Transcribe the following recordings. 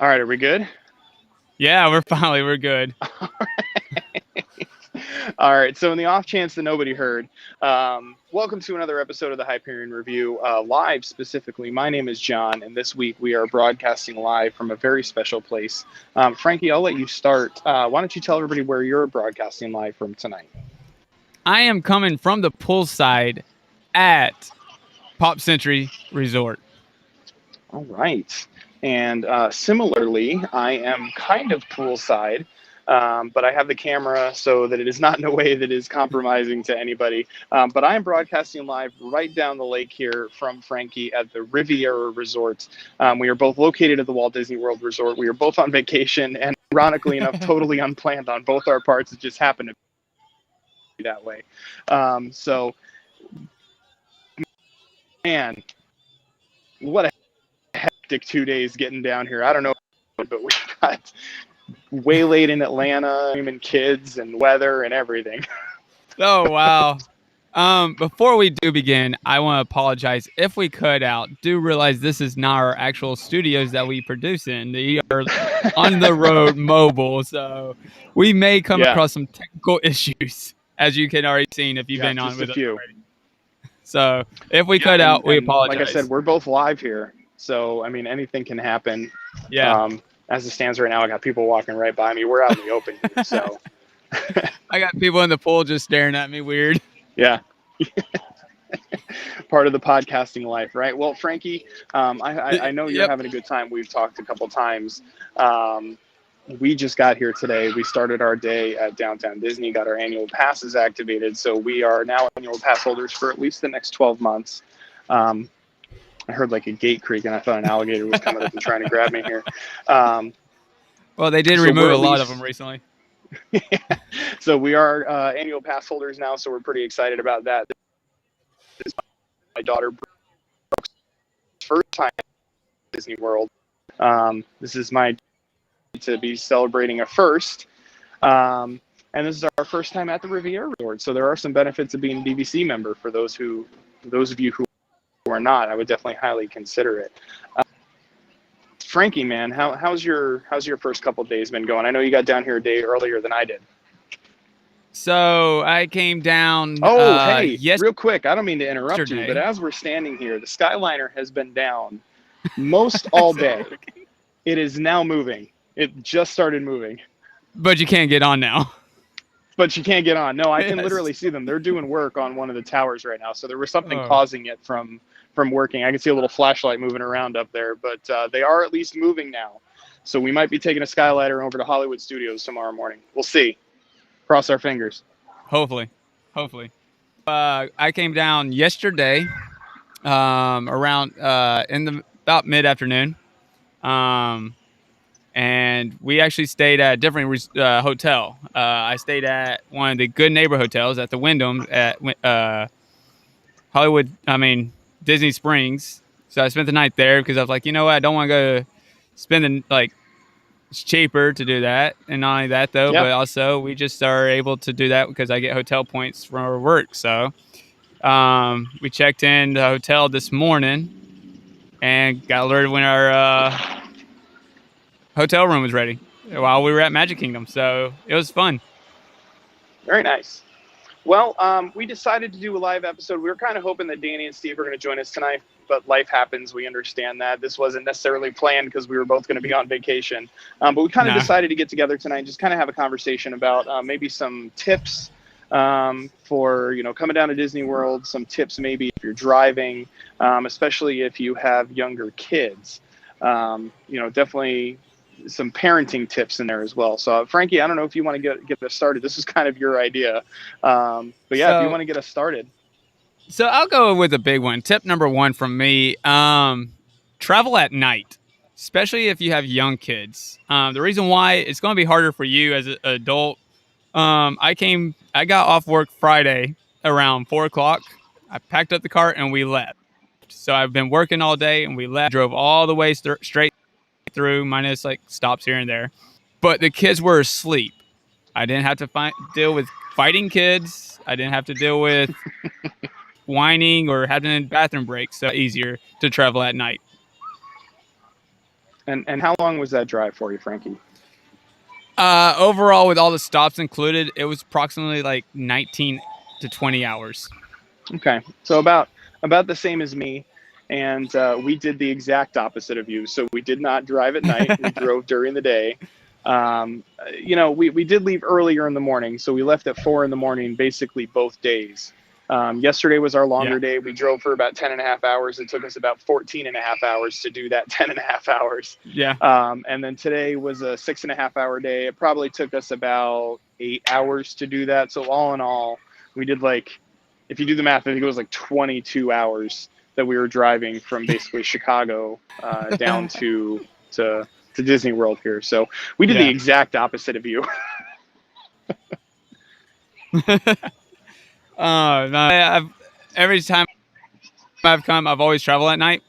All right, are we good? Yeah, we're good. All right, so in the off chance that nobody heard, welcome to another episode of the Hyperion Review, live specifically. My name is John, and this week we are broadcasting live from a very special place. Frankie, I'll let you start. Why don't you tell everybody where you're broadcasting live from tonight? I am coming from the poolside at Pop Century Resort. All right. And similarly, I am kind of poolside, but I have the camera so that it is not in a way that is compromising to anybody. But I am broadcasting live right down the lake here from Frankie at the Riviera Resort. We are both located at the Walt Disney World Resort. We are both on vacation, and ironically enough, totally unplanned on both our parts. It just happened to be that way. So, man, what a hectic 2 days getting down here. I don't know, but we got waylaid in Atlanta, and kids and weather and everything. Oh, wow. Before we do begin, I want to apologize if we cut out. Do realize this is not our actual studios that we produce in. We are on the road mobile, so we may come Yeah, across some technical issues, as you can already seen if you've yeah, been on just a with us few. already. So if we Yeah, cut out, we and like I said, apologize. we're both live here, so I mean anything can happen. Yeah. Um, as it stands right now, I got people walking right by me. We're out in the open here, so I got people in the pool just staring at me weird. yeah. Part of the podcasting life, right? Well, Frankie, I know you're Yep. having a good time. We've talked a couple times. Um, we just got here today. We started our day at Downtown Disney, got our annual passes activated. So we are now annual pass holders for at least the next 12 months. Um, I heard like a gate creak and I thought an alligator was coming up and trying to grab me here. Um, Well, they did so remove we're a at lot of them least, recently. so we are annual pass holders now. So we're pretty excited about that. This is my daughter Brooke's first time at Disney World. This is my to be celebrating a first. And this is our first time at the Riviera Resort. So there are some benefits of being a DVC member for those of you who are not. I would definitely highly consider it. Frankie, man, how's your first couple of days been going? I know you got down here a day earlier than I did. So I came down Oh, hey, yesterday. real quick, I don't mean to interrupt you, but as we're standing here, the Skyliner has been down most all day. It is now moving. It just started moving. But you can't get on now. But you can't get on. No, I can Yes. literally see them. They're doing work on one of the towers right now. So there was something Oh. causing it from working. I can see a little flashlight moving around up there, but they are at least moving now. So we might be taking a Skyliner over to Hollywood Studios tomorrow morning. We'll see. Cross our fingers. Hopefully. Hopefully. I came down yesterday around in the about mid-afternoon. And we actually stayed at a different hotel. I stayed at one of the Good Neighbor hotels at the Wyndham at Hollywood. I mean Disney Springs. So I spent the night there because I was like, you know what, I don't want to go spend it's cheaper to do that. And not only that though, Yep. but also we just are able to do that because I get hotel points from our work. So we checked in the hotel this morning and got alerted when our hotel room was ready while we were at Magic Kingdom. So it was fun. Very nice. Well, we decided to do a live episode. We were kind of hoping that Danny and Steve were going to join us tonight, but life happens. We understand that. This wasn't necessarily planned because we were both going to be on vacation. But we kind of No. decided to get together tonight and just kind of have a conversation about maybe some tips for, coming down to Disney World, some tips maybe if you're driving, especially if you have younger kids. Definitely some parenting tips in there as well. So Frankie, I don't know if you want to get us started. This is kind of your idea. But yeah, if you want to get us started. So I'll go with a big one. Tip number one from me, travel at night, especially if you have young kids. The reason why it's going to be harder for you as an adult. I got off work Friday around 4:00. I packed up the cart and we left. So I've been working all day and we left, drove all the way straight through, minus like stops here and there. But the kids were asleep. I didn't have to deal with fighting kids. I didn't have to deal with whining or having a bathroom break. So easier to travel at night. And how long was that drive for you, Frankie? Overall, with all the stops included, it was approximately like 19 to 20 hours. Okay, so about the same as me, and we did the exact opposite of you. So we did not drive at night; we drove during the day. We did leave earlier in the morning, so we left at 4 in the morning, basically both days. Yesterday was our longer day. We drove for about 10 and a half hours. It took us about 14 and a half hours to do that 10 and a half hours. Yeah. And then today was a 6.5 hour day. It probably took us about 8 hours to do that. So all in all, we did if you do the math, I think it was like 22 hours that we were driving from basically Chicago down to Disney World here. So we did the exact opposite of you. No, every time I've come, I've always traveled at night.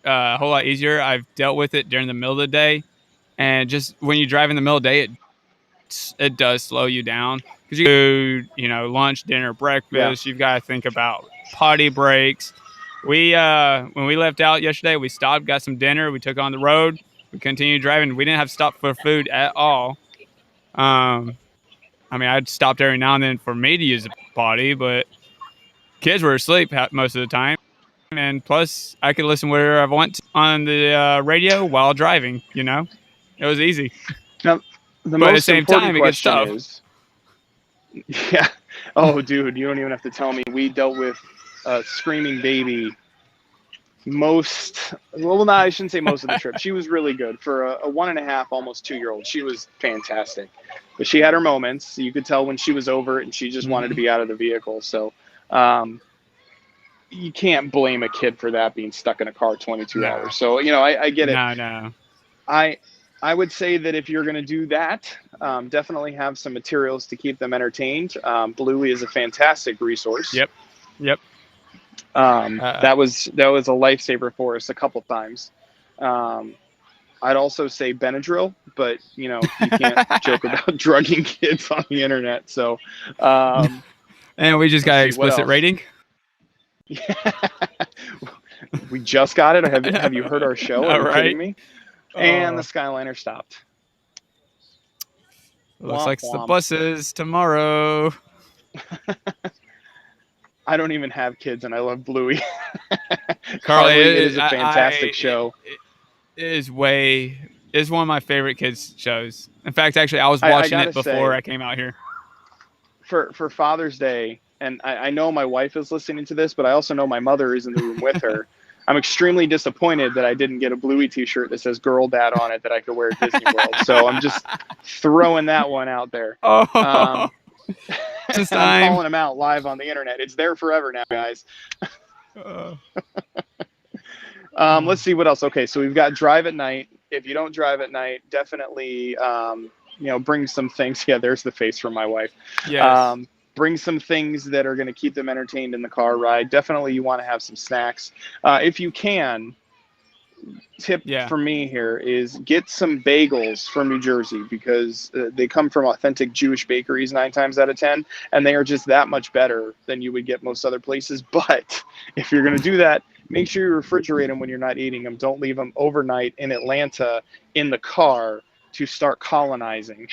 A whole lot easier. I've dealt with it during the middle of the day, and just when you drive in the middle of the day, it does slow you down because you do, lunch, dinner, breakfast. You've got to think about potty breaks. We when we left out yesterday, we stopped, got some dinner, we took on the road, we continued driving. We didn't have to stop for food at all. I'd stopped every now and then for me to use the potty, but kids were asleep most of the time. And plus, I could listen wherever I want on the radio while driving, It was easy. Now, but at the same time, it gets tough. Yeah. Oh, dude, you don't even have to tell me. We dealt with a screaming baby I shouldn't say most of the trip. She was really good. For a 1.5, almost 2-year-old, she was fantastic. But she had her moments. You could tell when she was over it and she just wanted to be out of the vehicle. So you can't blame a kid for that, being stuck in a car 22 hours. So, I get it. No. I would say that if you're going to do that, definitely have some materials to keep them entertained. Bluey is a fantastic resource. Yep. That was a lifesaver for us a couple times. I'd also say Benadryl, but you can't joke about drugging kids on the internet. So, and we just got an explicit rating. Yeah. We just got it. Have you heard our show? Are you kidding me? And the Skyliner stopped. Looks like it's the buses tomorrow. I don't even have kids, and I love Bluey. Carly, it is a fantastic show. It is one of my favorite kids shows. In fact, actually, I was watching it before I came out here. For Father's Day, and I know my wife is listening to this, but I also know my mother is in the room with her. I'm extremely disappointed that I didn't get a Bluey t-shirt that says Girl Dad on it that I could wear at Disney World. So I'm just throwing that one out there. I'm calling them out live on the internet. It's there forever now, guys. Let's see what else. Okay, so we've got drive at night. If you don't drive at night, definitely bring some things. Yeah, there's the face from my wife. Yes. Bring some things that are going to keep them entertained in the car ride. Definitely you want to have some snacks. If you can, tip for me here is get some bagels from New Jersey, because they come from authentic Jewish bakeries 9 times out of 10, and they are just that much better than you would get most other places. But if you're going to do that, make sure you refrigerate them when you're not eating them. Don't leave them overnight in Atlanta in the car to start colonizing.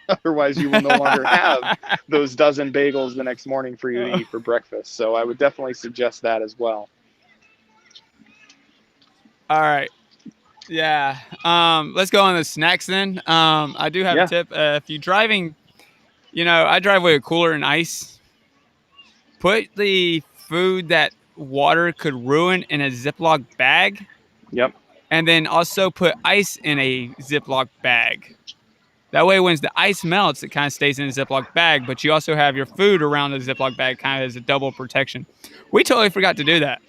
Otherwise, you will no longer have those dozen bagels the next morning for you to eat for breakfast. So I would definitely suggest that as well. All right. Yeah. Let's go on the snacks then. I do have a tip. If you're driving, I drive with a cooler and ice. Put the food that water could ruin in a Ziploc bag. Yep. And then also put ice in a Ziploc bag. That way, when the ice melts, it kind of stays in a Ziploc bag, but you also have your food around the Ziploc bag kind of as a double protection. We totally forgot to do that.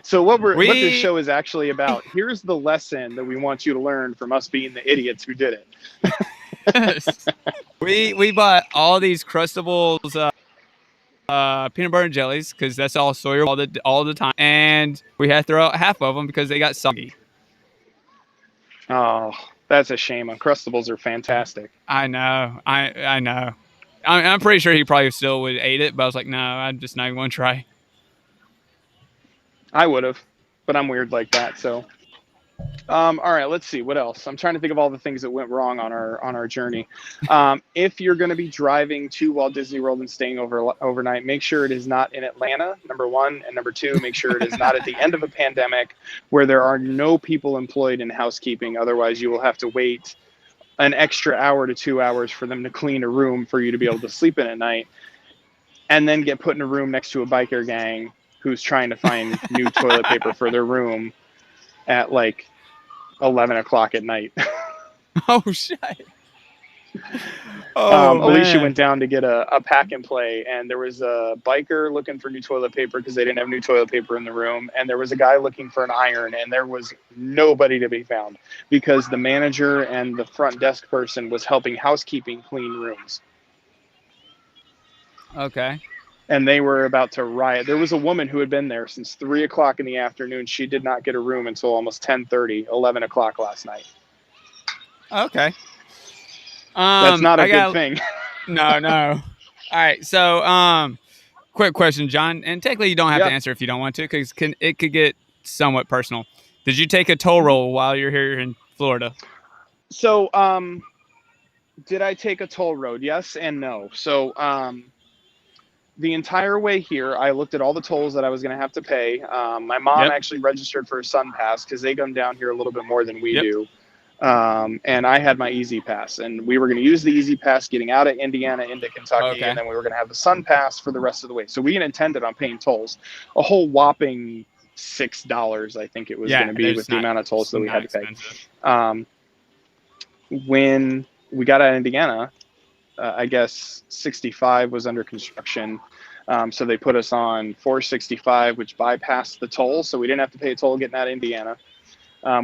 So what this show is actually about, here's the lesson that we want you to learn from us being the idiots who did it. We bought all these Crustables peanut butter and jellies, because that's all Sawyer all the time. And we had to throw out half of them because they got soggy. Oh, that's a shame. Uncrustables are fantastic. I know. I know. I'm pretty sure he probably still would eat it, but I was like, no, I'm just not even going to try. I would have, but I'm weird like that, so. All right, let's see what else. I'm trying to think of all the things that went wrong on our journey. If you're going to be driving to Walt Disney World and staying overnight, make sure it is not in Atlanta. Number one, and number two, make sure it is not at the end of a pandemic where there are no people employed in housekeeping. Otherwise, you will have to wait an extra hour to 2 hours for them to clean a room for you to be able to sleep in at night, and then get put in a room next to a biker gang who's trying to find new toilet paper for their room at like 11 o'clock at night. Oh shit. Oh Alicia man. went down to get a pack and play, and there was a biker looking for new toilet paper because they didn't have new toilet paper in the room, and there was a guy looking for an iron, and there was nobody to be found because the manager and the front desk person was helping housekeeping clean rooms, Okay. and they were about to riot. There was a woman who had been there since 3 o'clock in the afternoon. She did not get a room until almost 10:30, 11 o'clock last night. Okay. That's not a good thing. No. All right. So, quick question, John, and technically you don't have to answer if you don't want to, because it could get somewhat personal. Did you take a toll roll while you're here in Florida? So, did I take a toll road? Yes and no. So, the entire way here, I looked at all the tolls that I was going to have to pay. My mom actually registered for a Sun Pass because they come down here a little bit more than we do. And I had my Easy Pass, and we were going to use the Easy Pass getting out of Indiana into Kentucky, and then we were going to have the Sun Pass for the rest of the way. So we intended on paying tolls, a whole whopping $6, I think it was going to be, with the amount of tolls that we had to pay. When we got out of Indiana, I guess 65 was under construction. So they put us on 465, which bypassed the toll. So we didn't have to pay a toll getting out of Indiana.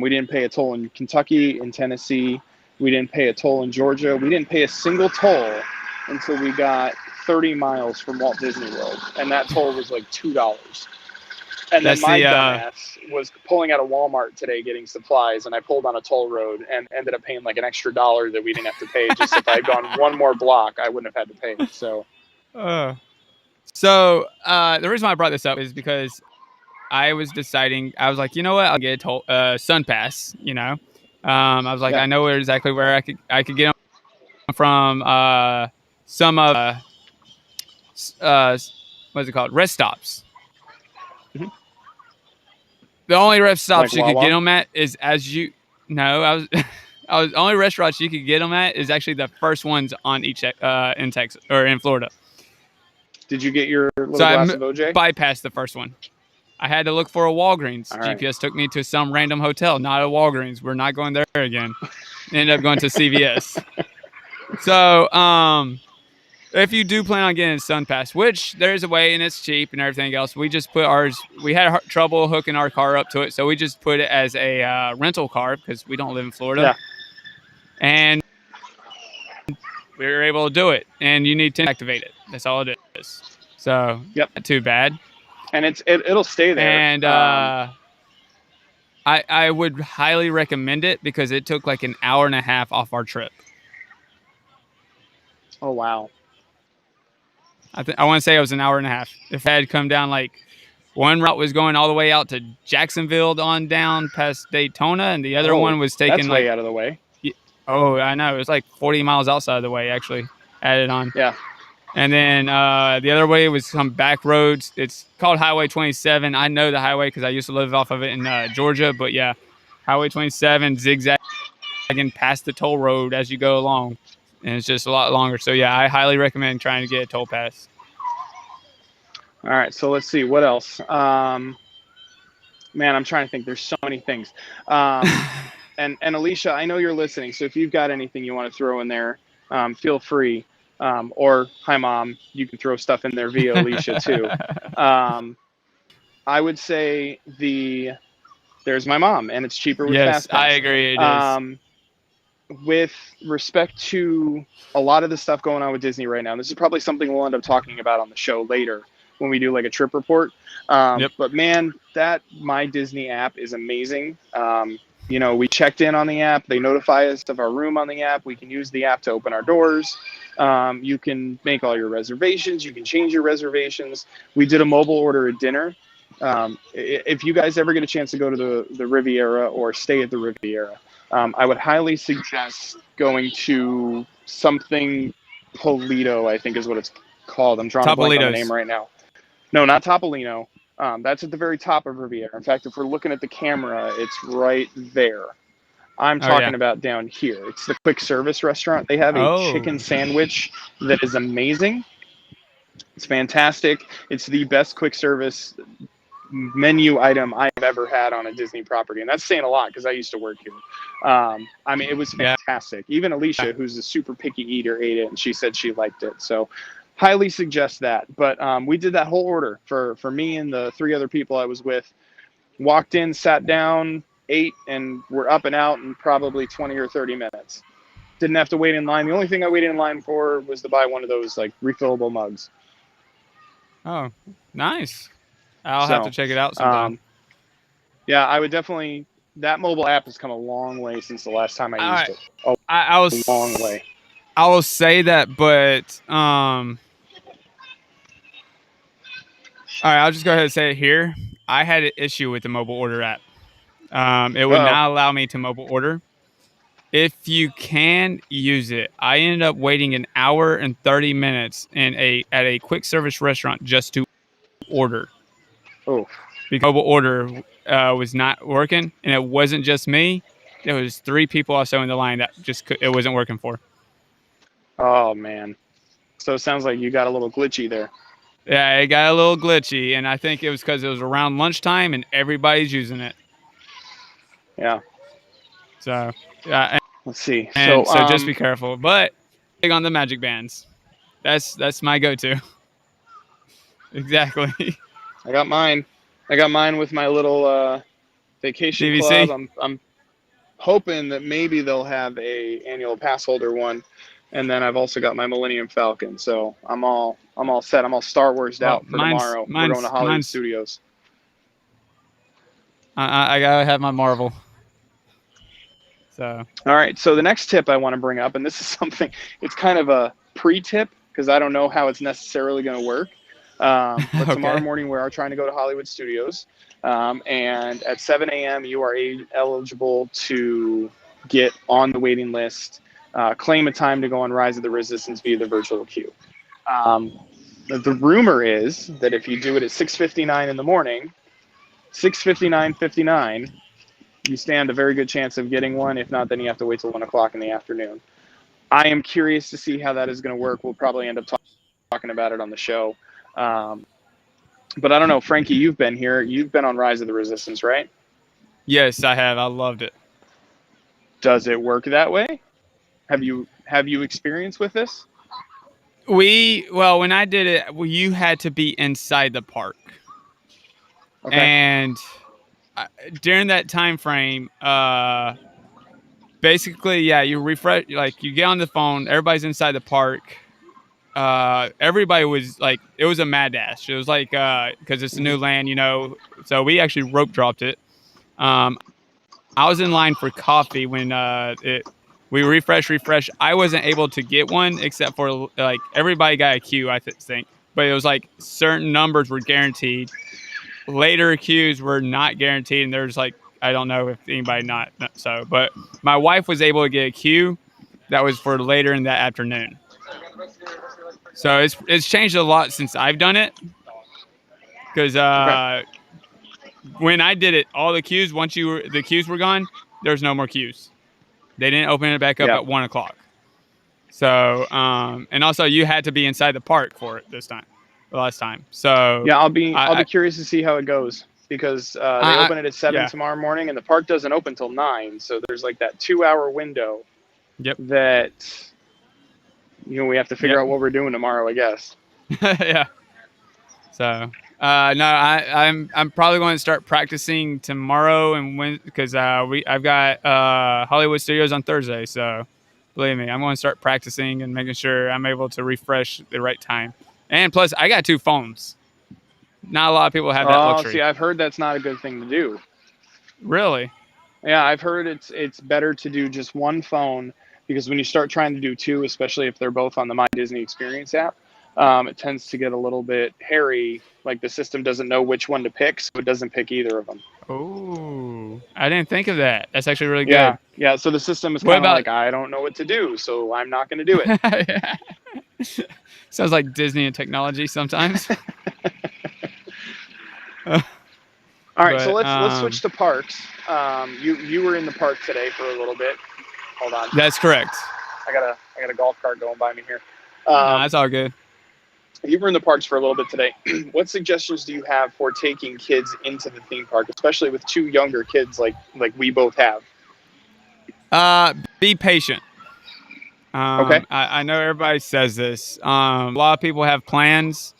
We didn't pay a toll in Kentucky, in Tennessee. We didn't pay a toll in Georgia. We didn't pay a single toll until we got 30 miles from Walt Disney World. And that toll was like $2. And then my dumbass was pulling out of Walmart today getting supplies, and I pulled on a toll road and ended up paying like an extra $1 that we didn't have to pay. Just if I had gone one more block, I wouldn't have had to pay. So, the reason why I brought this up is because I was deciding, I was like, you know what, I'll get a Sun Pass, you know. I was like, I know exactly where I could get them from some of what's it called? Rest stops. Mm-hmm. The only rest stops like you Wawa? could get them at is only restaurants you could get them at is actually the first ones on each in Texas or in Florida. Did you get your little glass of OJ? Bypassed the first one. I had to look for a Walgreens. Right. GPS took me to some random hotel, not a Walgreens. We're not going there again. Ended up going to CVS. So, if you do plan on getting a Sun Pass, which there is a way and it's cheap and everything else, we just put ours. We had trouble hooking our car up to it, so we just put it as a rental car because we don't live in Florida. Yeah. And we were able to do it. And you need to activate it. That's all it is. So, not too bad. And it'll stay there. And I would highly recommend it because it took like an hour and a half off our trip. Oh wow! I want to say it was an hour and a half. If I had come down, like one route was going all the way out to Jacksonville on down past Daytona, and the other one was taking way out of the way. Oh, I know. It was like 40 miles outside of the way, actually, added on. Yeah. And then the other way was some back roads. It's called Highway 27. I know the highway because I used to live off of it in Georgia. But yeah, Highway 27, zigzagging past the toll road as you go along. And it's just a lot longer. So yeah, I highly recommend trying to get a toll pass. All right, so let's see. What else? Man, I'm trying to think. There's so many things. And Alicia, I know you're listening. So if you've got anything you want to throw in there, feel free. Or, hi, Mom, you can throw stuff in there via Alicia, too. I would say there's my mom, and it's cheaper with FastPass. Yes, I agree. It is. With respect to a lot of the stuff going on with Disney right now, and this is probably something we'll end up talking about on the show later when we do like a trip report. But, man, that My Disney app is amazing. You know, we checked in on the app. They notify us of our room on the app. We can use the app to open our doors. You can make all your reservations. You can change your reservations. We did a mobile order at dinner. If you guys ever get a chance to go to the Riviera or stay at the Riviera, I would highly suggest going to something Polito, I think is what it's called. I'm drawing a blank on the name Topolitos. right now. No, not Topolino. That's at the very top of Riviera. In fact, if we're looking at the camera, it's right there. I'm Oh yeah. talking about down here. It's the quick service restaurant. They have a Oh. chicken sandwich that is amazing. It's fantastic. It's the best quick service menu item I've ever had on a Disney property. And that's saying a lot because I used to work here. I mean, it was Yeah. fantastic. Even Alicia, who's a super picky eater, ate it and she said she liked it. So highly suggest that. But we did that whole order for me and the 3 other people I was with. Walked in, sat down, ate, and we're up and out in probably 20 or 30 minutes. Didn't have to wait in line. The only thing I waited in line for was to buy one of those like refillable mugs. Oh, nice. I'll have to check it out sometime. Yeah, I would definitely. That mobile app has come a long way since the last time I used it. I Long way. I will say that, but all right, I'll just go ahead and say it here. I had an issue with the mobile order app. It would not allow me to mobile order. If you can use it, I ended up waiting an hour and 30 minutes at a quick service restaurant just to order. Oh, because mobile order was not working, and it wasn't just me. There was 3 people also in the line that it wasn't working for. Oh man. So it sounds like you got a little glitchy there. Yeah, it got a little glitchy, and I think it was because it was around lunchtime and everybody's using it. Yeah. So yeah. Let's see. So just be careful. But big on the magic bands. That's my go-to. Exactly. I got mine. With my little vacation DVC? club. I'm hoping that maybe they'll have a annual pass holder one, and then I've also got my Millennium Falcon. So I'm all set. I'm all Star Wars'd out for tomorrow. We're going to Hollywood Studios. I gotta have my Marvel. So. All right. So the next tip I want to bring up, and this is something, it's kind of a pre-tip because I don't know how it's necessarily going to work. But tomorrow morning we are trying to go to Hollywood Studios, and at 7 a.m. you are eligible to get on the waiting list, claim a time to go on Rise of the Resistance via the virtual queue. The rumor is that if you do it at 6:59 in the morning, 6:59:59, you stand a very good chance of getting one. If not, then you have to wait till 1 o'clock in the afternoon. I am curious to see how that is going to work. We'll probably end up talking about it on the show. But I don't know, Frankie, you've been here. You've been on Rise of the Resistance, right? Yes, I have. I loved it. Does it work that way? Have you experience with this? When I did it, you had to be inside the park. Okay. And during that time frame, basically, yeah, you refresh, like you get on the phone, everybody's inside the park. Everybody was like, it was a mad dash. It was like, because it's a new land, so we actually rope dropped it. I was in line for coffee when we refresh. I wasn't able to get one except for like everybody got a queue, I think, but it was like certain numbers were guaranteed. Later queues were not guaranteed, and there's like, I don't know if anybody not so, but my wife was able to get a queue that was for later in that afternoon. So it's changed a lot since I've done it, because when I did it, all the queues, the queues were gone, there's no more queues. They didn't open it back up at 1 o'clock. So and also you had to be inside the park for it the last time. So yeah, I'll be curious to see how it goes, because they open it at 7 tomorrow morning, and the park doesn't open till 9. So there's like that 2-hour window. Yep. That we have to figure out what we're doing tomorrow, I guess. Yeah. So no, I'm probably going to start practicing tomorrow because I've got Hollywood Studios on Thursday. So believe me, I'm going to start practicing and making sure I'm able to refresh the right time. And plus, I got 2 phones. Not a lot of people have that luxury. See, I've heard that's not a good thing to do. Really? Yeah, I've heard it's better to do just one phone, because when you start trying to do 2, especially if they're both on the My Disney Experience app, it tends to get a little bit hairy. Like the system doesn't know which one to pick, so it doesn't pick either of them. Oh, I didn't think of that. That's actually really Yeah, good. yeah. So the system is What kind of about? like, I don't know what to do, so I'm not going to do it. Yeah. Sounds like Disney and technology sometimes. All right, so But let's switch to parks. You were in the park today for a little bit. Hold on, that's correct. I got a golf cart going by me here. No, that's all good. You were in the parks for a little bit today. What suggestions do you have for taking kids into the theme park, especially with two younger kids like we both have? Be patient. Okay. I know everybody says this. A lot of people have plans.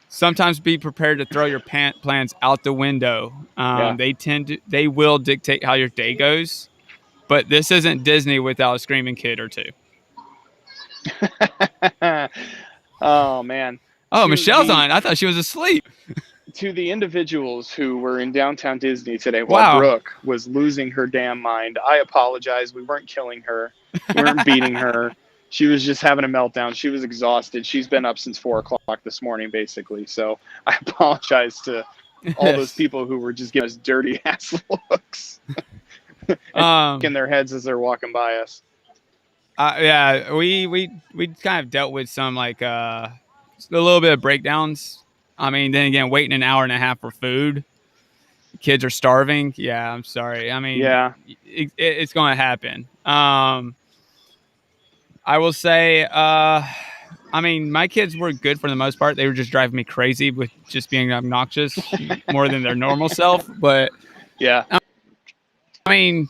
Sometimes be prepared to throw your plans out the window. Yeah. They will dictate how your day goes. But this isn't Disney without a screaming kid or two. Oh man. Oh, To Michelle's the on. I thought she was asleep. to the individuals who were in downtown Disney today while Wow. Brooke was losing her damn mind, I apologize. We weren't killing her. We weren't beating her. She was just having a meltdown. She was exhausted. She's been up since 4 o'clock this morning, basically. So I apologize to all those people who were just giving us dirty ass looks in their heads as they're walking by us. Yeah, we kind of dealt with some like a little bit of breakdowns. I mean, then again, waiting an hour and a half for food. Kids are starving. Yeah, I'm sorry. I mean, Yeah. it's going to happen. I will say, I mean, my kids were good for the most part. They were just driving me crazy with just being obnoxious more than their normal self. But Yeah. I mean,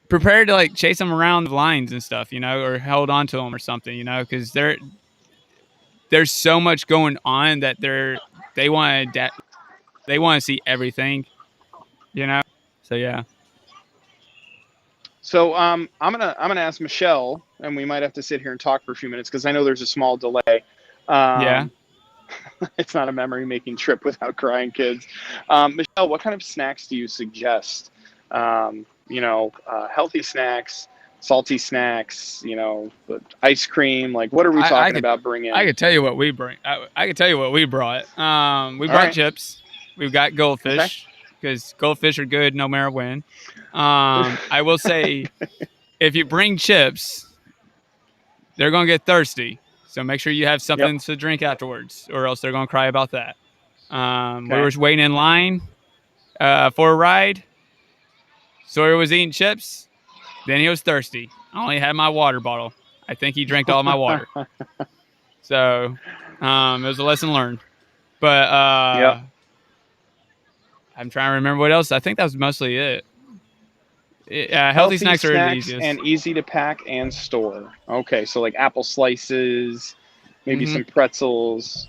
prepared to like chase them around the lines and stuff, or hold on to them or something, because there's so much going on that they want to see everything, So yeah. So I'm gonna ask Michelle, and we might have to sit here and talk for a few minutes because I know there's a small delay. Yeah. It's not a memory making trip without crying kids. Michelle, what kind of snacks do you suggest? Healthy snacks, salty snacks, ice cream. Like, what are we talking about bringing? I could tell you what we bring. I could tell you what we brought. We brought chips. We've got goldfish because goldfish are good no matter when. I will say, if you bring chips, they're going to get thirsty. So make sure you have something to drink afterwards, or else they're going to cry about that. We were waiting in line for a ride. Sawyer was eating chips. Then he was thirsty. I only had my water bottle. I think he drank all my water. So it was a lesson learned. But I'm trying to remember what else. I think that was mostly it. Healthy snacks are the easiest. And easy to pack and store. Okay, so like apple slices, maybe some pretzels,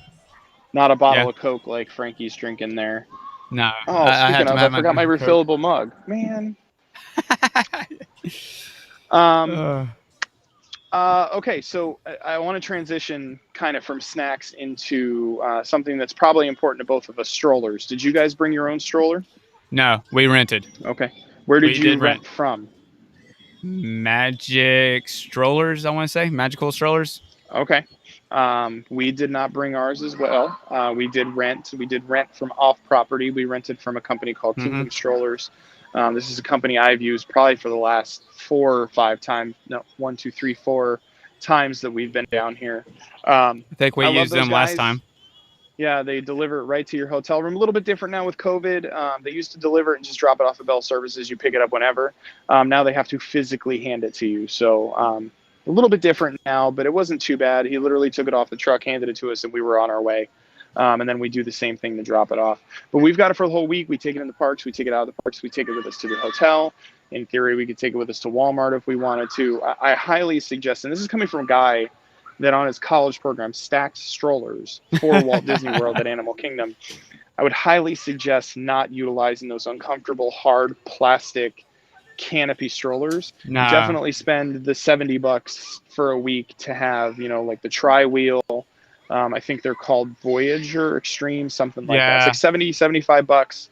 not a bottle of Coke like Frankie's drinking there. No. Oh, speaking of, I forgot my refillable mug. Man. Okay, so I want to transition kind of from snacks into something that's probably important to both of us, strollers. Did you guys bring your own stroller? No, we rented. Okay. Where did you rent from? Magic strollers, I want to say. Magical strollers. Okay. We did not bring ours as well. We did rent. We did rent from off property. We rented from a company called Kingdom Strollers. This is a company I've used probably for the last 4 or 5 times. No, 1, 2, 3, 4 times that we've been down here. I think we used them last time. Yeah, they deliver it right to your hotel room. A little bit different now with COVID. They used to deliver it and just drop it off at Bell Services. You pick it up whenever. Now they have to physically hand it to you. So a little bit different now, but it wasn't too bad. He literally took it off the truck, handed it to us, and we were on our way. And then we do the same thing to drop it off. But we've got it for the whole week. We take it in the parks. We take it out of the parks. We take it with us to the hotel. In theory, we could take it with us to Walmart if we wanted to. I highly suggest, and this is coming from a guy that on his college program stacked strollers for Walt Disney World at Animal Kingdom. I would highly suggest not utilizing those uncomfortable, hard plastic canopy strollers. Nah. Definitely spend the $70 for a week to have, like the tri-wheel. I think they're called Voyager Extreme, something like that. It's like 70, $75.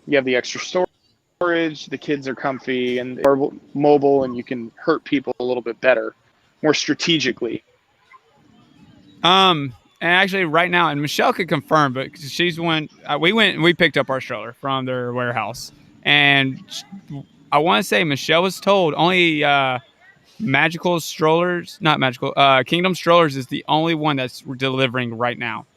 You have the extra storage. The kids are comfy and they're mobile, and you can hurt people a little bit better, more strategically. And actually, right now, and Michelle could confirm, but she's one. We went and we picked up our stroller from their warehouse, and I want to say Michelle was told only Magical Strollers, not Magical, Kingdom Strollers is the only one that's delivering right now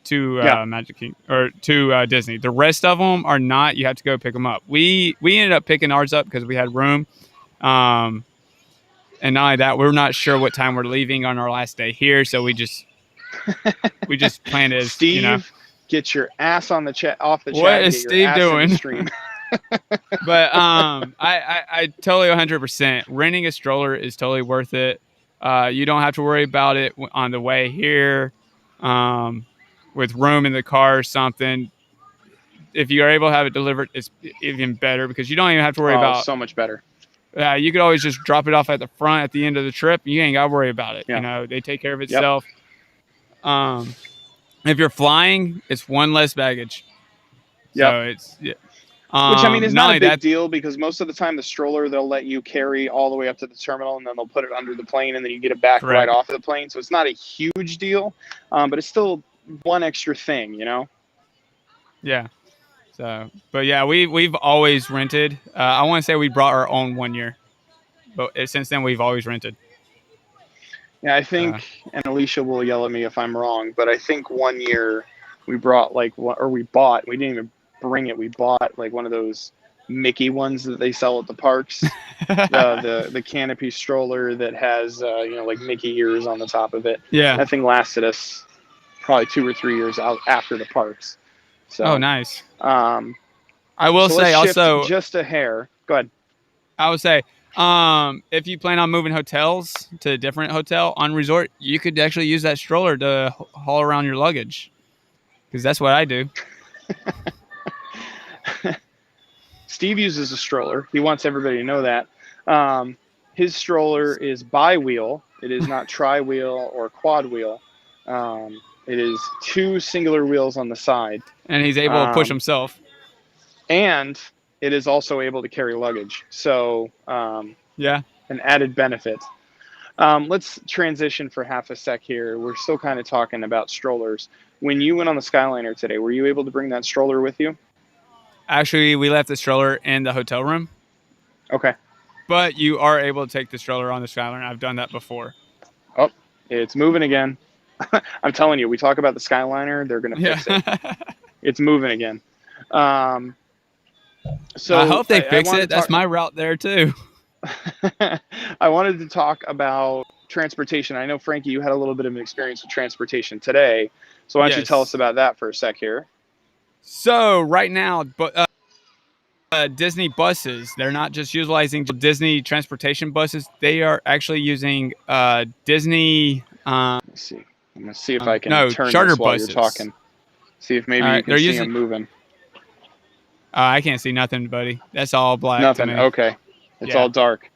to Yeah. Magic King or to Disney. The rest of them are not. You have to go pick them up. We ended up picking ours up because we had room. And not only that, we're not sure what time we're leaving on our last day here, so we just planned as Steve, get your ass on the chat off the chat. What and is get your Steve ass in the doing? stream. But I totally 100% renting a stroller is totally worth it. You don't have to worry about it on the way here, with room in the car or something. If you are able to have it delivered, it's even better because you don't even have to worry about. So much better. You could always just drop it off at the front at the end of the trip. You ain't got to worry about it. Yeah. You know, they take care of itself. If you're flying, it's one less baggage. Yeah. So it's which I mean is not a big that, deal because most of the time the stroller they'll let you carry all the way up to the terminal and then they'll put it under the plane and then you get it back right off of the plane. So it's not a huge deal, but it's still one extra thing, you know. Yeah. So, but yeah, we've always rented. I want to say we brought our own 1 year, but since then we've always rented. Yeah, I think, and Alicia will yell at me if I'm wrong, but I think 1 year we brought we didn't even bring it. We bought like one of those Mickey ones that they sell at the parks, the canopy stroller that has like Mickey ears on the top of it. Yeah, that thing lasted us probably 2 or 3 years out after the parks. So, nice. I will say also just a hair. Go ahead. I would say if you plan on moving hotels to a different hotel on resort, you could actually use that stroller to haul around your luggage, because that's what I do. Steve uses a stroller. He wants everybody to know that. His stroller is bi-wheel. It is not tri-wheel or quad wheel. It is 2 singular wheels on the side. And he's able to push himself. And it is also able to carry luggage. So, yeah, an added benefit. Let's transition for half a sec here. We're still kind of talking about strollers. When you went on the Skyliner today, were you able to bring that stroller with you? Actually, we left the stroller in the hotel room. Okay. But you are able to take the stroller on the Skyliner. I've done that before. Oh, it's moving again. I'm telling you, we talk about the Skyliner, they're going to fix it. It's moving again. So I hope they fix it. That's my route there too. I wanted to talk about transportation. I know, Frankie, you had a little bit of an experience with transportation today. So why don't you tell us about that for a sec here? So right now, Disney buses, they're not just utilizing Disney transportation buses. They are actually using Disney. Let's see. I'm going to see if I can turn charter this while buses. You're talking. See if maybe you can see them moving. I can't see nothing, buddy. That's all black. Nothing. To me. Okay. It's all dark.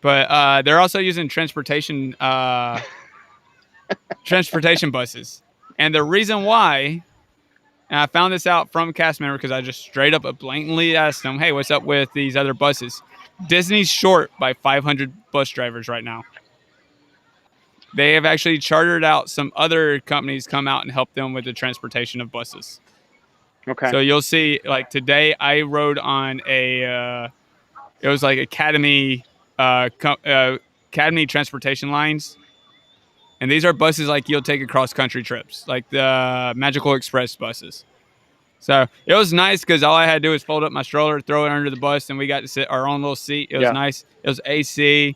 But they're also using transportation buses. And the reason why, and I found this out from a cast member because I just straight up blatantly asked them, hey, what's up with these other buses? Disney's short by 500 bus drivers right now. They have actually chartered out some other companies come out and help them with the transportation of buses. Okay. So you'll see, like today, I rode on it was like Academy transportation lines, and these are buses like you'll take across country trips, like the Magical Express buses. So it was nice because all I had to do was fold up my stroller, throw it under the bus, and we got to sit our own little seat. It was nice. It was AC,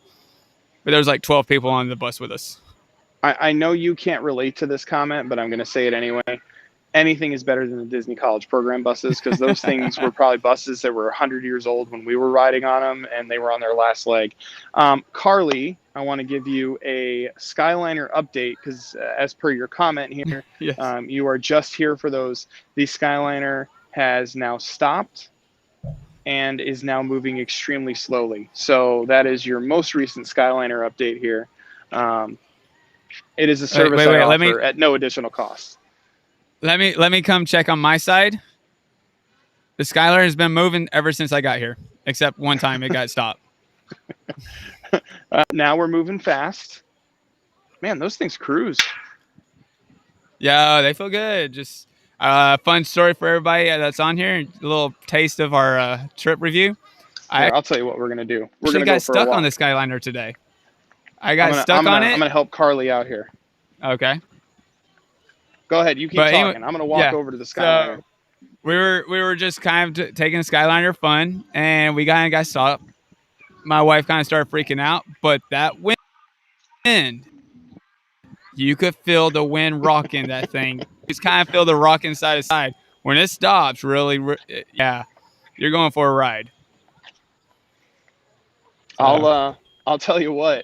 but there was like 12 people on the bus with us. I know you can't relate to this comment, but I'm going to say it anyway. Anything is better than the Disney College Program buses, because those things were probably buses that were 100 years old when we were riding on them, and they were on their last leg. Carly, I want to give you a Skyliner update, because as per your comment here, you are just here for those. The Skyliner has now stopped and is now moving extremely slowly. So that is your most recent Skyliner update here. It is a service I offer at no additional cost. Let me come check on my side. The Skyliner has been moving ever since I got here, except one time it got stopped. Now we're moving fast. Man, those things cruise. Yeah, they feel good. Just fun story for everybody that's on here. A little taste of our trip review. I Here, I'll tell you what we're gonna do. We're actually gonna go got for a stuck on walk. the Skyliner today. I I'm got gonna stuck on I'm it. gonna help Carly out here. Okay, Go ahead, you keep but anyway, talking. I'm gonna walk yeah. over to the Skyliner. So we were just kind of taking the Skyliner fun, and we kind of got stopped. My wife kind of started freaking out, but that wind, you could feel the wind rocking that thing. You just kind of feel the rocking side to side. When it stops, really, yeah, you're going for a ride. So. I'll tell you what.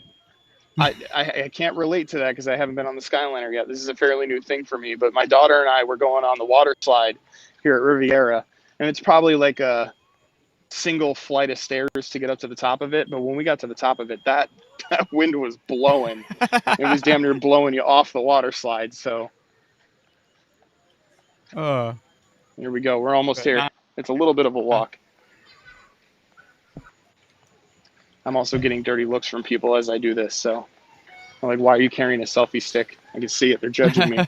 I can't relate to that because I haven't been on the Skyliner yet. This is a fairly new thing for me. But my daughter and I were going on the water slide here at Riviera, and it's probably like a single flight of stairs to get up to the top of it. But when we got to the top of it, that wind was blowing. It was damn near blowing you off the water slide. So uh, here we go. We're almost but here. not, It's a little bit of a walk. I'm also getting dirty looks from people as I do this. So I'm like, why are you carrying a selfie stick? I can see it. They're judging me.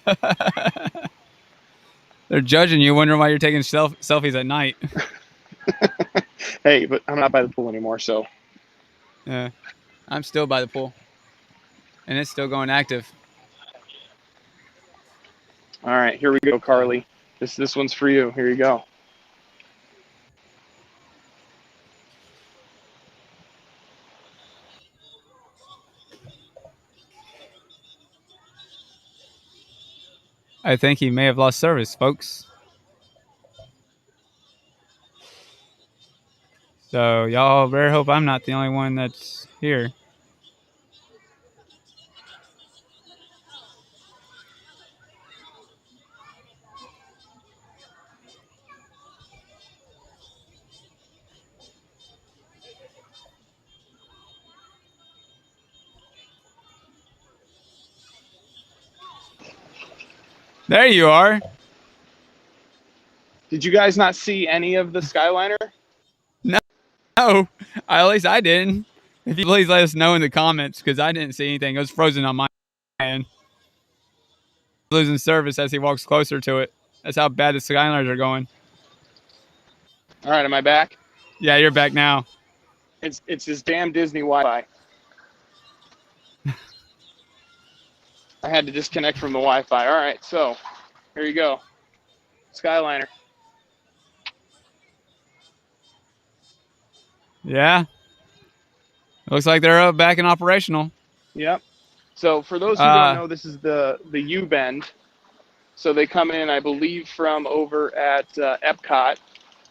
They're judging you, wondering why you're taking selfies at night. Hey, but I'm not by the pool anymore, so. Yeah, I'm still by the pool, and it's still going active. All right, here we go, Carly. This one's for you. Here you go. I think he may have lost service, folks. So y'all better hope I'm not the only one that's here. There you are. Did you guys not see any of the Skyliner? No, at least I didn't. If you please let us know in the comments, because I didn't see anything. It was frozen on my end. Losing service as he walks closer to it. That's how bad the Skyliners are going. All right, am I back? Yeah, you're back now. It's this damn Disney Wi-Fi. I had to disconnect from the Wi-Fi. All right, so here you go, Skyliner. Yeah. It looks like they're back and operational. Yep. So for those who don't know, this is the U bend. So they come in, I believe, from over at Epcot.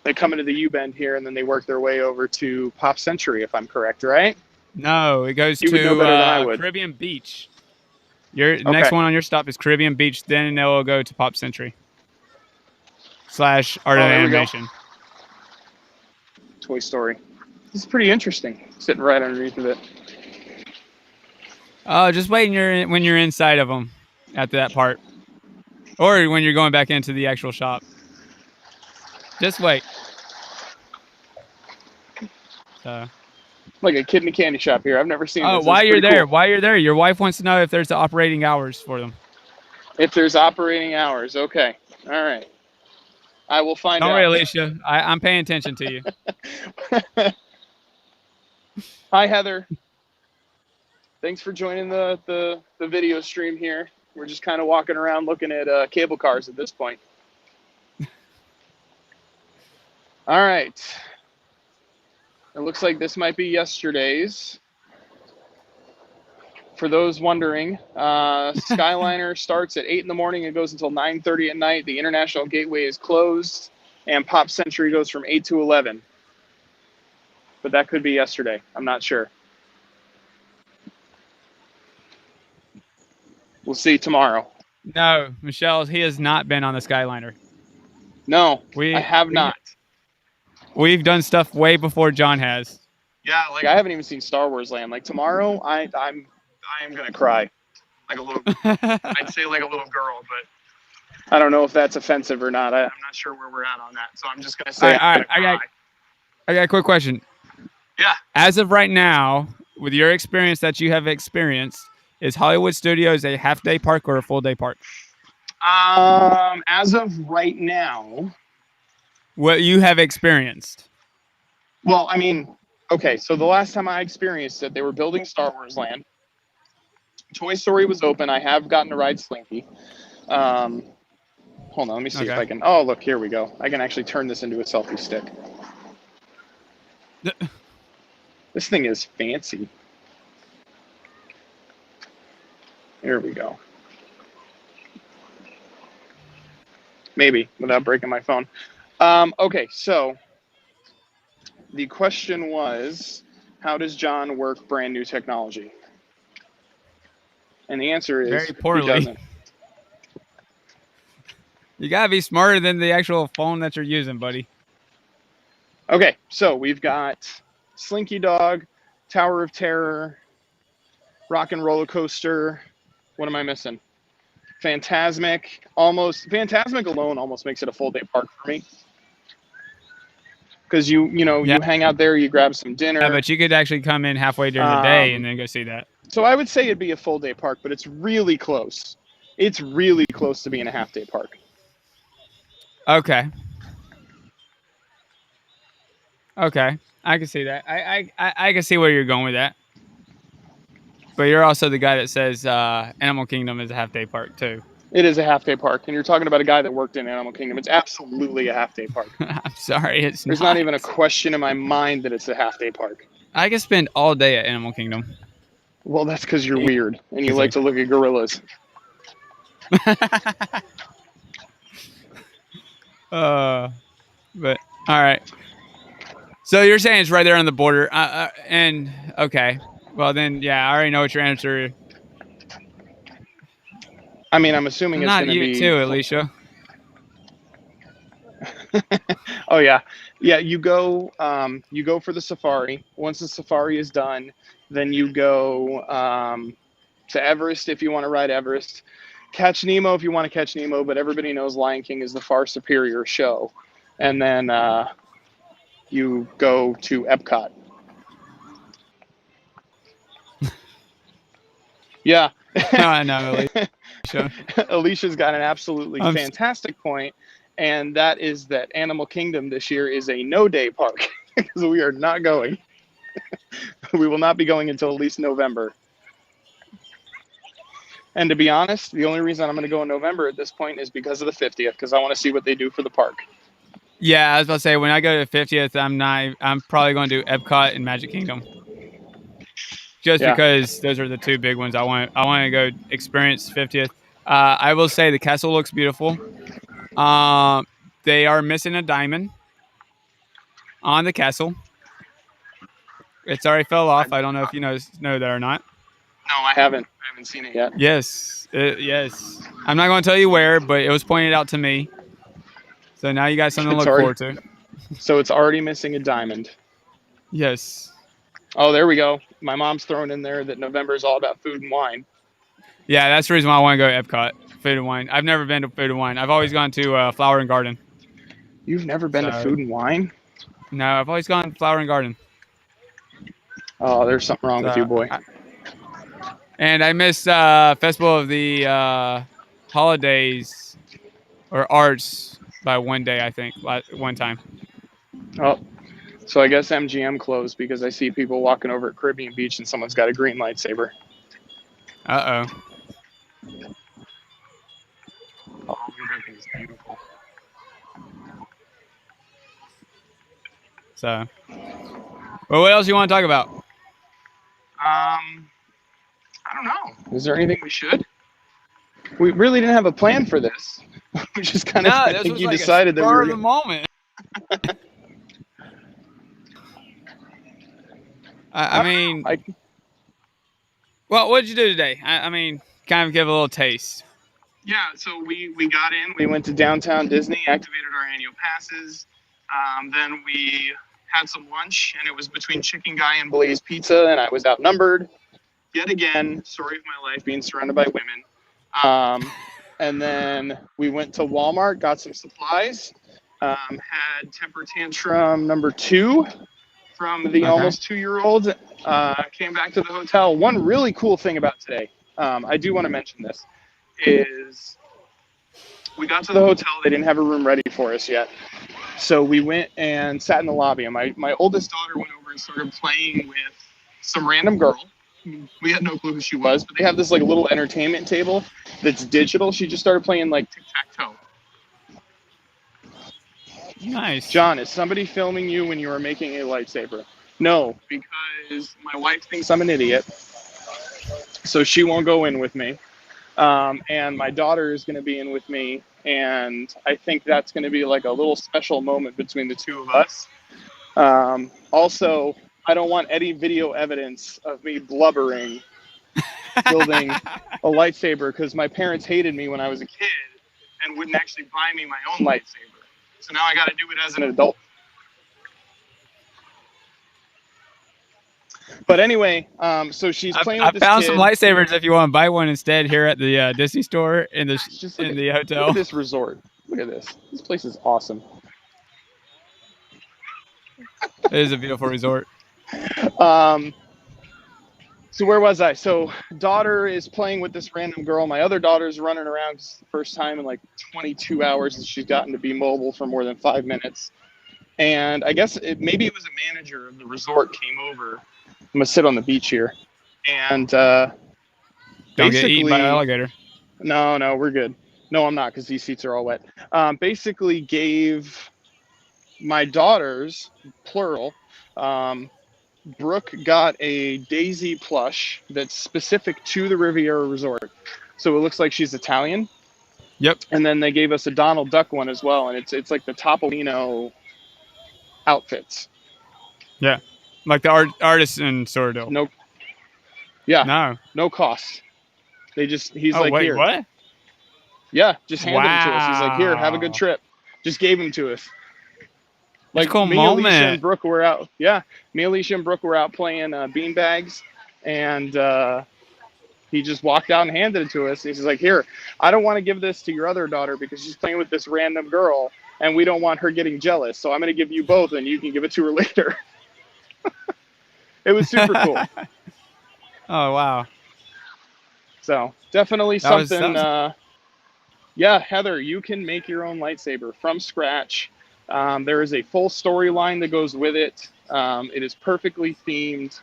They come into the U bend here, and then they work their way over to Pop Century, if I'm correct, right? No, it goes You would know to better than I would. Caribbean Beach. Your Okay. next one on your stop is Caribbean Beach. Then it will go to Pop Century / Art of Animation. Toy Story. This is pretty interesting. Sitting right underneath of it. Oh, just wait when you're inside of them at that part, or when you're going back into the actual shop. Just wait. So. Like a kid in a candy shop here. I've never seen this. Oh, while you're there, your wife wants to know if there's operating hours for them. If there's operating hours, okay. All right. I will find out. Don't worry, Alicia. I'm paying attention to you. Hi, Heather. Thanks for joining the video stream here. We're just kind of walking around looking at cable cars at this point. All right. It looks like this might be yesterday's. For those wondering, Skyliner starts at 8 in the morning and goes until 9:30 at night. The International Gateway is closed, and Pop Century goes from 8 to 11. But that could be yesterday. I'm not sure. We'll see tomorrow. No, Michelle, he has not been on the Skyliner. No, I have not. We've done stuff way before John has. Yeah, like I haven't even seen Star Wars Land. Like tomorrow, I am gonna cry, like a little. I'd say like a little girl, but I don't know if that's offensive or not. I'm not sure where we're at on that, so I'm just gonna say. All right, I got a quick question. Yeah. As of right now, with your experience that you have experienced, is Hollywood Studios a half-day park or a full-day park? As of right now, What you have experienced? well, I mean, okay, so the last time I experienced it, they were building Star Wars Land. Toy Story was open. I have gotten to ride Slinky. Um, hold on, let me see if I can. Oh, look, here we go. I can actually turn this into a selfie stick. This thing is fancy. There we go. Maybe without breaking my phone. Okay, so the question was, how does John work brand new technology? And the answer is Very poorly. He doesn't. You gotta be smarter than the actual phone that you're using, buddy. Okay, so we've got Slinky Dog, Tower of Terror, Rock and Roller Coaster. What am I missing? Phantasmic. Phantasmic alone almost makes it a full day park for me. Because you hang out there, you grab some dinner. Yeah, but you could actually come in halfway during the day and then go see that. So I would say it'd be a full day park, but it's really close. It's really close to being a half day park. Okay. Okay, I can see that. I can see where you're going with that. But you're also the guy that says Animal Kingdom is a half-day park too. It is a half-day park, and you're talking about a guy that worked in Animal Kingdom. It's absolutely a half-day park. I'm sorry, There's not even a question in my mind that it's a half-day park. I could spend all day at Animal Kingdom. Well, that's because you're weird, and you like to look at gorillas. But all right. So you're saying it's right there on the border, and okay. Well then, yeah, I already know what your answer is. I mean, I'm assuming it's going to be... Not you too, Alicia. Oh, yeah. Yeah, you go for the safari. Once the safari is done, then you go to Everest if you want to ride Everest. Catch Nemo if you want to catch Nemo, but everybody knows Lion King is the far superior show. And then you go to Epcot. Yeah. I know, Alicia. Alicia's got an absolutely fantastic point, and that is that Animal Kingdom this year is a no-day park because we are not going. We will not be going until at least November. And to be honest, the only reason I'm going to go in November at this point is because of the 50th, because I want to see what they do for the park. Yeah, I was about to say, when I go to the 50th, I'm probably going to do Epcot and Magic Kingdom. Just because those are the two big ones. I want to go experience 50th. I will say the castle looks beautiful. They are missing a diamond on the castle. It's already fell off. I don't know if you know that or not. No, I haven't. I haven't seen it yet. Yes. Yes. I'm not going to tell you where, but it was pointed out to me. So now you got something to look forward to. So it's already missing a diamond. Yes. Oh, there we go. My mom's thrown in there that November is all about food and wine. Yeah, that's the reason why I want to go to Epcot. Food and wine. I've never been to Food and Wine. I've always gone to Flower and Garden. You've never been to Food and Wine? No, I've always gone to Flower and Garden. Oh, there's something wrong with you, boy. And I missed Festival of the Holidays or Arts by one day, I think, one time. Oh, so I guess MGM closed because I see people walking over at Caribbean Beach and someone's got a green lightsaber. Uh-oh. Oh, that thing's beautiful. So, well, what else you want to talk about? I don't know. Is there anything we should? We really didn't have a plan for this. We just kind of I think you decided that we were the moment. I mean, well, what did you do today? I mean, kind of give a little taste. Yeah, so we got in. We went to downtown Disney, activated our annual passes. Then we had some lunch, and it was between Chicken Guy and Blaze Pizza, and I was outnumbered. Yet again, story of my life, being surrounded by women. And then we went to Walmart, got some supplies, had temper tantrum number 2 from the almost 2-year-old. Came back to the hotel. One really cool thing about today, I do want to mention this, is We got to the hotel. They didn't have a room ready for us yet. So we went and sat in the lobby. And my oldest daughter went over and started playing with some random girl. We had no clue who she was, but they have this like little entertainment table that's digital. She just started playing like tic-tac-toe. Nice. John, is somebody filming you when you were making a lightsaber? No, because my wife thinks I'm an idiot. So she won't go in with me. And my daughter is going to be in with me. And I think that's going to be like a little special moment between the two of us. Also, I don't want any video evidence of me blubbering building a lightsaber because my parents hated me when I was a kid and wouldn't actually buy me my own lightsaber. So now I got to do it as an adult. But anyway, so she's playing with this kid. I found some lightsabers if you want to buy one instead here at the Disney store in the hotel. Look at this resort. Look at this. This place is awesome. It is a beautiful resort. So where was I? So daughter is playing with this random girl. My other daughter's running around. It's the first time in like 22 hours that she's gotten to be mobile for more than 5 minutes. And I guess maybe it was a manager of the resort came over. I'm gonna sit on the beach here, and don't get eaten by an alligator. No, we're good. No, I'm not because these seats are all wet. Basically gave my daughters, plural, Brooke got a Daisy plush that's specific to the Riviera Resort. So it looks like she's Italian. Yep. And then they gave us a Donald Duck one as well, and it's like the Topolino outfits. Yeah, like the artisan sort of deal. No. Yeah. No. No cost. He's like, wait, here. What? Yeah, just handed them to us. He's like, here, have a good trip. Just gave them to us. Like cool me, moment. Alicia, and Brooke were out. Yeah, me, Alicia, and Brooke were out playing beanbags, and he just walked out and handed it to us. He's like, "Here, I don't want to give this to your other daughter because she's playing with this random girl, and we don't want her getting jealous. So I'm going to give you both, and you can give it to her later." It was super cool. Oh wow! So definitely something. Yeah, Heather, you can make your own lightsaber from scratch. There is a full storyline that goes with it. It is perfectly themed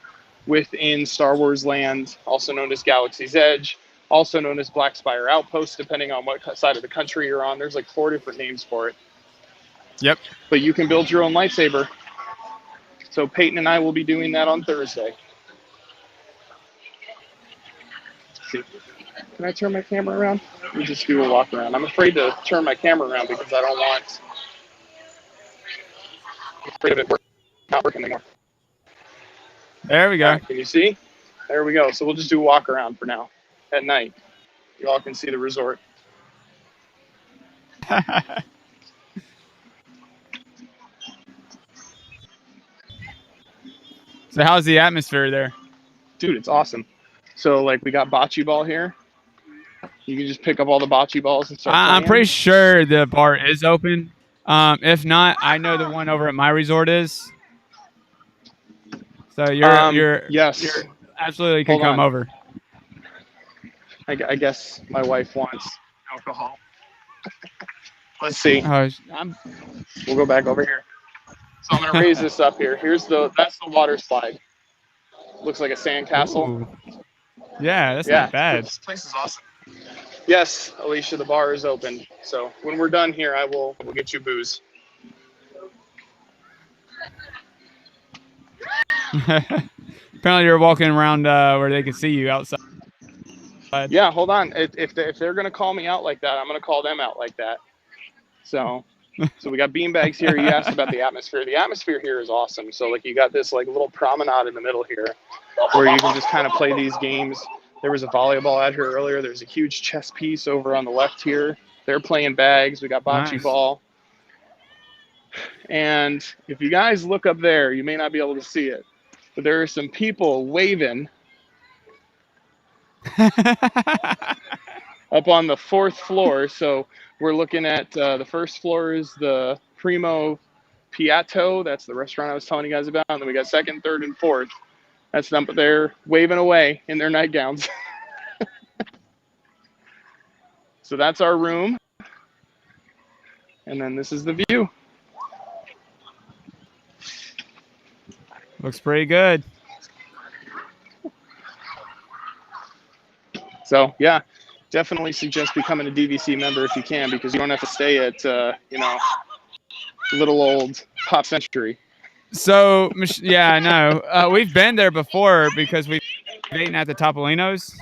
within Star Wars land, also known as Galaxy's Edge, also known as Black Spire Outpost, depending on what side of the country you're on. There's like 4 different names for it. Yep. But you can build your own lightsaber. So Peyton and I will be doing that on Thursday. Let's see. Can I turn my camera around? Let me just do a walk around. I'm afraid to turn my camera around because I'm afraid of it not working anymore. There we go. Right, can you see? There we go. So we'll just do a walk around for now at night. You all can see the resort. So how's the atmosphere there? Dude, it's awesome. So like we got bocce ball here. You can just pick up all the bocce balls and start playing. I'm pretty sure the bar is open. If not, I know the one over at my resort is. So you're absolutely can come over. I guess my wife wants alcohol. Let's see. We'll go back over here. So I'm gonna raise this up here. That's the water slide. Looks like a sandcastle. Yeah, that's not bad. This place is awesome. Yes, Alicia, the bar is open. So when we're done here, we'll get you booze. Apparently you're walking around where they can see you outside. Yeah, hold on. If they're going to call me out like that, I'm going to call them out like that. So we got beanbags here. You asked about the atmosphere. The atmosphere here is awesome. So like you got this like little promenade in the middle here where you can just kind of play these games. There was a volleyball out here earlier. There's a huge chess piece over on the left here. They're playing bags. We got bocce ball. And if you guys look up there, you may not be able to see it, but there are some people waving up on the 4th floor. So we're looking at the 1st floor is the Primo Piatto. That's the restaurant I was telling you guys about. And then we got 2nd, 3rd, and 4th. That's them, but they're waving away in their nightgowns. So that's our room. And then this is the view. Looks pretty good. So yeah, definitely suggest becoming a DVC member if you can, because you don't have to stay at little old Pop Century. So yeah, I know. We've been there before because we've eaten at the Topolino's.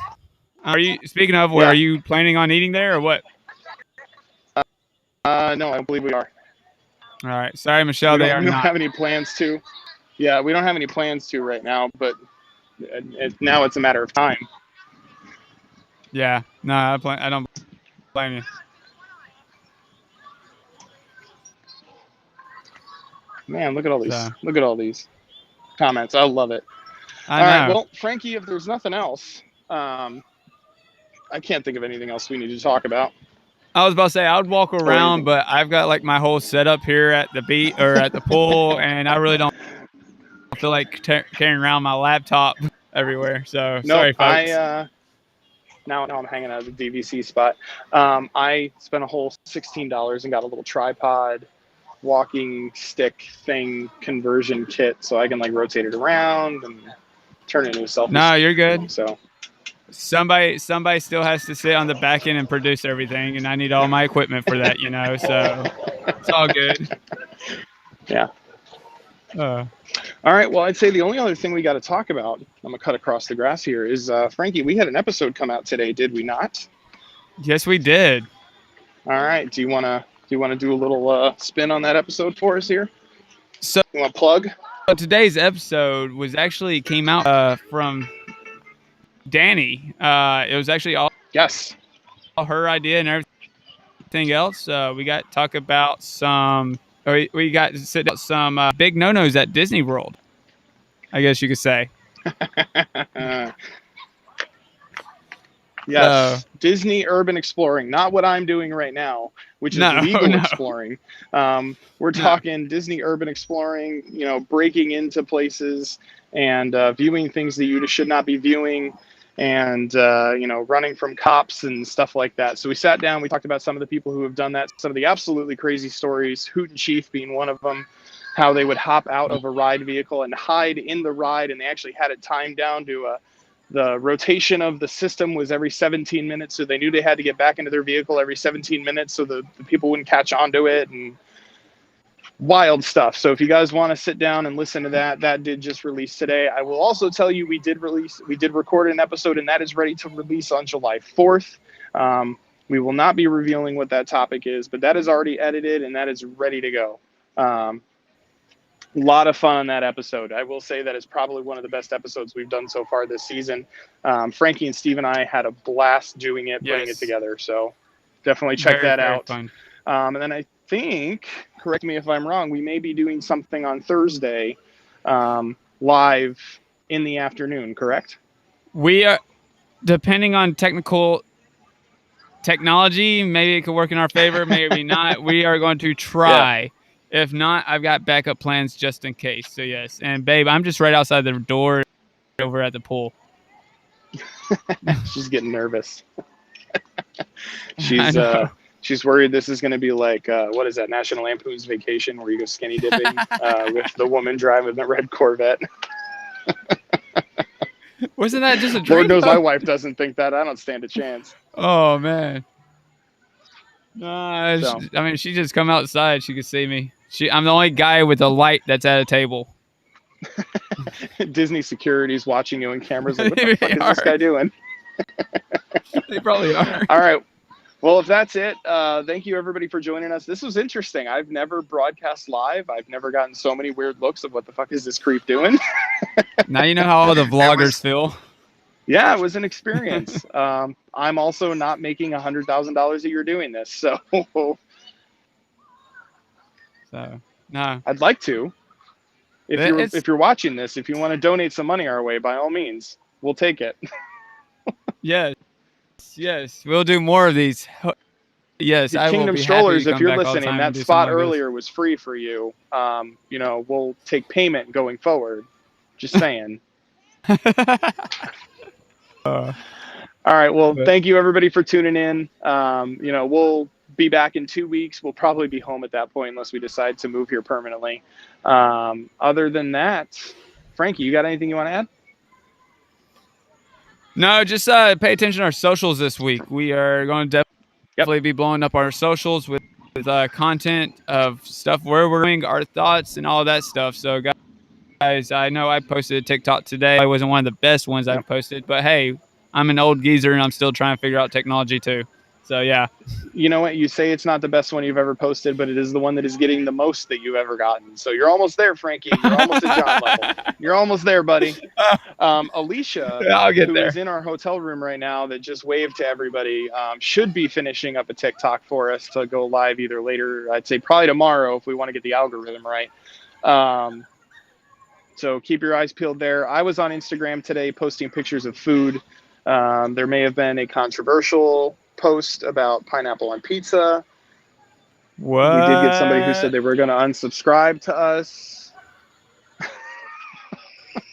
Are you speaking of? Yeah. Are you planning on eating there or what? No, I don't believe we are. All right. Sorry, Michelle. We They are don't not. have any plans to. Yeah, we don't have any plans to right now, but now it's a matter of time. Yeah. No, I don't blame you. Man, look at all these. So. Look at all these comments. I love it. I All know. right. Well, Frankie, if there's nothing else, I can't think of anything else we need to talk about. I was about to say I would walk around, but I've got like my whole setup here at the beach or at the pool, and I really don't feel like carrying around my laptop everywhere. So sorry, folks. Now I'm hanging out at the DVC spot. I spent a whole $16 and got a little tripod, walking stick thing conversion kit, so I can like rotate it around and turn it into a selfie. No, you're good. So somebody still has to sit on the back end and produce everything, and I need all my equipment for that, so it's all good. Yeah. All right. Well, I'd say the only other thing we got to talk about, I'm gonna cut across the grass here, is Frankie. We had an episode come out today, did we not? Yes, we did. All right. Do you wanna do a little spin on that episode for us here? So you want to plug? So today's episode came out from Danny. It was actually all her idea and everything else. We got to talk about we got to sit down some big no-nos at Disney World, I guess you could say. Yes, Disney urban exploring, not what I'm doing right now, which is legal exploring. We're talking Disney urban exploring, breaking into places and viewing things that you should not be viewing, and running from cops and stuff like that. So we sat down, we talked about some of the people who have done that, some of the absolutely crazy stories, Hoot and Chief being one of them, how they would hop out of a ride vehicle and hide in the ride, and they actually had it timed down to the rotation of the system was every 17 minutes, so they knew they had to get back into their vehicle every 17 minutes so the people wouldn't catch on to it, and wild stuff. So if you guys want to sit down and listen to that did just release today. I will also tell you we did record an episode, and that is ready to release on July 4th. We will not be revealing what that topic is, but that is already edited and that is ready to go. A lot of fun on that episode. I will say that it's probably one of the best episodes we've done so far this season. Frankie and Steve and I had a blast doing it, putting it together. So definitely check that out. Fun. And then I think, correct me if I'm wrong, we may be doing something on Thursday live in the afternoon, correct? We are, depending on technology, maybe it could work in our favor, maybe not. We are going to try. Yeah. If not, I've got backup plans just in case. So yes. And babe, I'm just right outside the door over at the pool. She's getting nervous. She's worried this is going to be like, what is that, National Lampoon's Vacation, where you go skinny dipping with the woman driving the red Corvette. Wasn't that just a dream? Lord knows my wife doesn't think that. I don't stand a chance. Oh, man. I mean, she just come outside. She could see me. I'm the only guy with a light that's at a table. Disney security's watching you in cameras. Like, what the fuck is this guy doing? They probably are. All right. Well, if that's it, thank you everybody for joining us. This was interesting. I've never broadcast live. I've never gotten so many weird looks of what the fuck is this creep doing? Now you know how all the vloggers feel. Yeah, it was an experience. I'm also not making $100,000 a year doing this, so no. I'd like to. If you're watching this, if you want to donate some money our way, by all means, we'll take it. Yes, we'll do more of these. Yes, I will be Kingdom Strollers, if you're listening, that spot earlier was free for you. We'll take payment going forward. Just saying. All right. Well, thank you everybody for tuning in. We'll be back in 2 weeks. We'll probably be home at that point unless we decide to move here permanently. Other than that, Frankie, you got anything you want to add? No, just pay attention to our socials this week. We are going to definitely be blowing up our socials with content of stuff where we're doing, our thoughts, and all of that stuff. So, guys, I know I posted a TikTok today. It wasn't one of the best ones I've posted, but hey, I'm an old geezer and I'm still trying to figure out technology too. So, yeah. You know what? You say it's not the best one you've ever posted, but it is the one that is getting the most that you've ever gotten. So you're almost there, Frankie. You're almost at John level. You're almost there, buddy. Alicia, I'll get who there. is in our hotel room right now that just waved to everybody, should be finishing up a TikTok for us to go live either later. I'd say probably tomorrow if we want to get the algorithm right. So keep your eyes peeled there. I was on Instagram today posting pictures of food. There may have been a controversial post about pineapple on pizza. What? We did get somebody who said they were going to unsubscribe to us.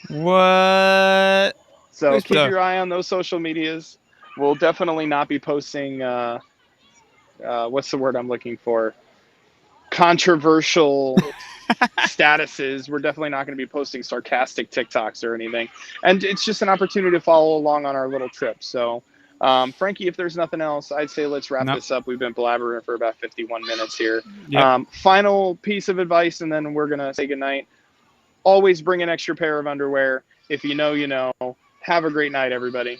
What? So keep your eye on those social medias. We'll definitely not be posting, what's the word I'm looking for? Controversial statuses. We're definitely not going to be posting sarcastic TikToks or anything. And it's just an opportunity to follow along on our little trip. So, Frankie, if there's nothing else, I'd say let's wrap this up. We've been blabbering for about 51 minutes here. Yep. Final piece of advice, and then we're going to say goodnight. Always bring an extra pair of underwear. If you know, you know. Have a great night, everybody.